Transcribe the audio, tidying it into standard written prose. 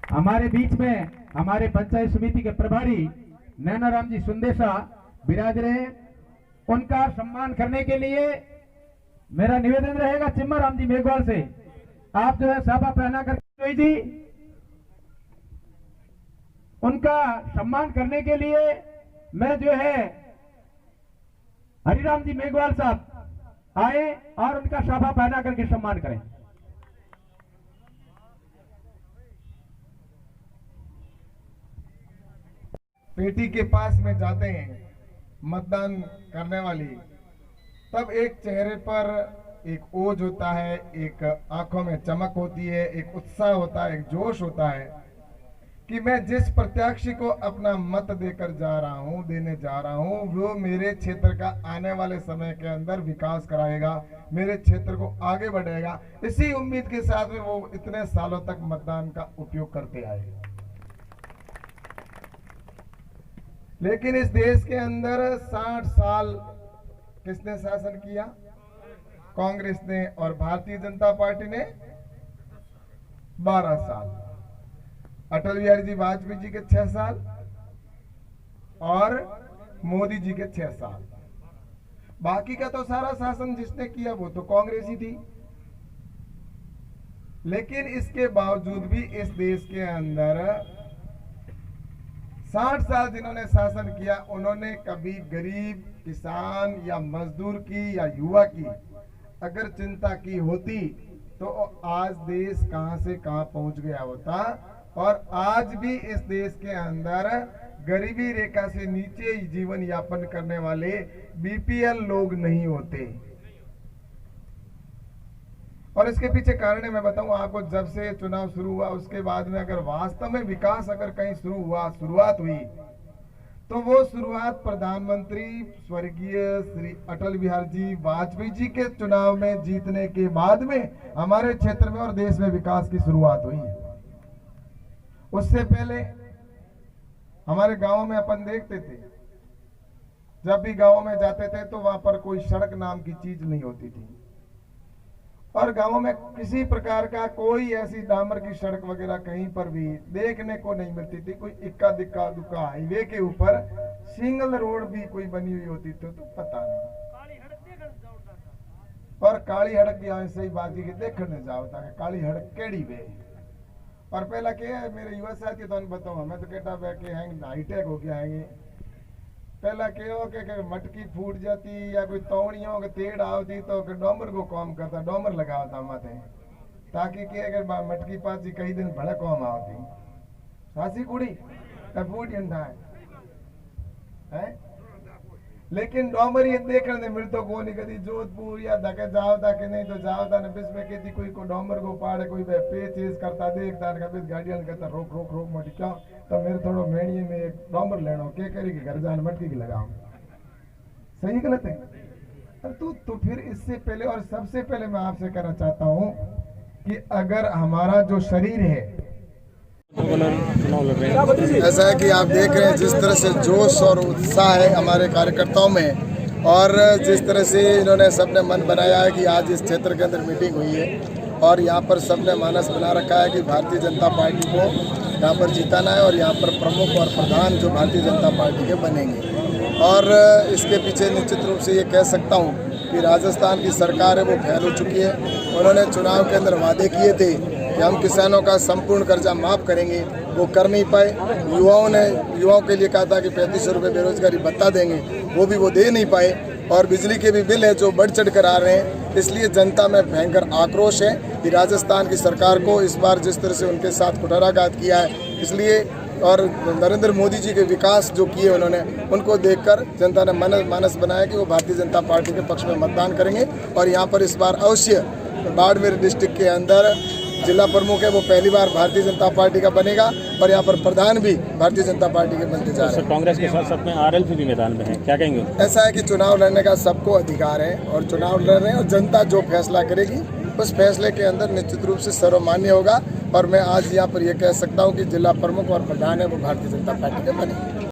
हमारे बीच में हमारे पंचायत समिति के प्रभारी नैनाराम जी सुंदेशा विराज रहे हैं। उनका सम्मान करने के लिए मेरा निवेदन रहेगा चिम्माराम जी मेघवाल से, आप जो है साफा पहना कर जी उनका सम्मान करने के लिए मैं जो है हरिराम जी मेघवाल साहब आए और उनका साफा पहना करके सम्मान करें। पेटी के पास में जाते हैं मतदान करने वाली, तब एक चेहरे पर एक ओज होता है, एक आंखों में चमक होती है, एक उत्साह होता है, एक जोश होता है कि मैं जिस प्रत्याशी को अपना मत देकर देने जा रहा हूं वो मेरे क्षेत्र का आने वाले समय के अंदर विकास कराएगा, मेरे क्षेत्र को आगे बढ़ाएगा। इसी उम्मीद के साथ में वो इतने सालों तक मतदान का उपयोग करते आए। लेकिन इस देश के अंदर 60 साल किसने शासन किया? कांग्रेस ने, और भारतीय जनता पार्टी ने 12 साल। अटल बिहारी जी वाजपेयी जी के 6 साल और मोदी जी के 6 साल। बाकी का तो सारा शासन जिसने किया वो तो कांग्रेस ही थी। लेकिन इसके बावजूद भी इस देश के अंदर 60 साल जिन्होंने शासन किया, उन्होंने कभी गरीब, किसान या मजदूर की या युवा की अगर चिंता की होती तो आज देश कहां से कहां पहुंच गया होता। और आज भी इस देश के अंदर गरीबी रेखा से नीचे जीवन यापन करने वाले बीपीएल लोग नहीं होते। और इसके पीछे कारण मैं बताऊं आपको, जब से चुनाव शुरू हुआ उसके बाद में अगर वास्तव में विकास अगर कहीं शुरुआत हुई तो वो शुरुआत प्रधानमंत्री स्वर्गीय श्री अटल बिहारी जी वाजपेयी जी के चुनाव में जीतने के बाद में हमारे क्षेत्र में और देश में विकास की शुरुआत हुई। उससे पहले हमारे गांव में अपन देखते थे, जब भी गांव में जाते थे तो वहां पर कोई सड़क नाम की चीज नहीं होती थी, और गांवों में किसी प्रकार का कोई ऐसी डामर की सड़क वगैरह कहीं पर भी देखने को नहीं मिलती थी। कोई इक्का दिक्का दुक्का हाईवे के ऊपर सिंगल रोड भी कोई बनी हुई होती थी तो पता नहीं। और काली हड़क की ऐसे ही बात की देखने जाओ था काली हड़क केड़ी वे। और पहला क्या है, मेरे युवा साथी तो बताओ, हमें तो कहता है कि हाईटेक हो गया है। पहला क्या हो कि मटकी फूट जाती या कोई तौड़ियों के तेड़ आवती तो डोमर को काम करता, डोमर लगाता माथे, ताकि क्या अगर मटकी पासी कई दिन भले काम आवती सासी कुड़ी फूट है। लेकिन डोमर ये देखने मिलतो को नहीं, कभी जोधपुर या धके जाओ था कि नहीं तो जाओ था न बिस में कहती कोई को डोमर को पाड़े, कोई पेचेज करता देखता कभी गाड़ियां कहता रोक रोक रोक मोटी क्यों, तो मेरे थोड़ा मेड़िए में एक डोमर लेना के करेगी घर जाने मटकी की लगाओ। सही गलत है? तो फिर इससे पहले और सबसे पहले मैं आपसे कहना चाहता हूं कि अगर हमारा जो शरीर है, ऐसा है कि आप देख रहे हैं जिस तरह से जोश और उत्साह है हमारे कार्यकर्ताओं में, और जिस तरह से इन्होंने सबने मन बनाया है कि आज इस क्षेत्र के अंदर मीटिंग हुई है और यहाँ पर सबने मानस बना रखा है कि भारतीय जनता पार्टी को यहाँ पर जिताना है और यहाँ पर प्रमुख और प्रधान जो भारतीय जनता पार्टी के बनेंगे। और इसके पीछे निश्चित रूप से ये कह सकता हूँ कि राजस्थान की सरकार है वो फैल हो चुकी है। उन्होंने चुनाव के अंदर वादे किए थे कि हम किसानों का संपूर्ण कर्जा माफ़ करेंगे, वो कर नहीं पाए। युवाओं के लिए कहा था कि 3500 रुपये बेरोजगारी भत्ता देंगे, वो भी वो दे नहीं पाए। और बिजली के भी बिल है जो बढ़ चढ़ कर आ रहे हैं। इसलिए जनता में भयंकर आक्रोश है कि राजस्थान की सरकार को इस बार जिस तरह से उनके साथ कुठाराघात किया है, इसलिए और नरेंद्र मोदी जी के विकास जो किए उन्होंने, उनको देखकर जनता ने मानस बनाया कि वो भारतीय जनता पार्टी के पक्ष में मतदान करेंगे। और यहाँ पर इस बार अवश्य बाड़मेर डिस्ट्रिक्ट के अंदर जिला प्रमुख है वो पहली बार भारतीय जनता पार्टी का बनेगा और यहाँ पर प्रधान भी भारतीय जनता पार्टी के बनते जा रहे हैं। कांग्रेस के साथ साथ में आरएलपी भी मैदान में है, क्या कहेंगे? ऐसा है कि चुनाव लड़ने का सबको अधिकार है और चुनाव लड़ रहे हैं और जनता जो फैसला करेगी उस फैसले के अंदर निश्चित रूप से सर्वमान्य होगा। और मैं आज यहाँ पर यह कह सकता हूँ कि जिला प्रमुख और प्रधान है वो भारतीय जनता पार्टी के बने।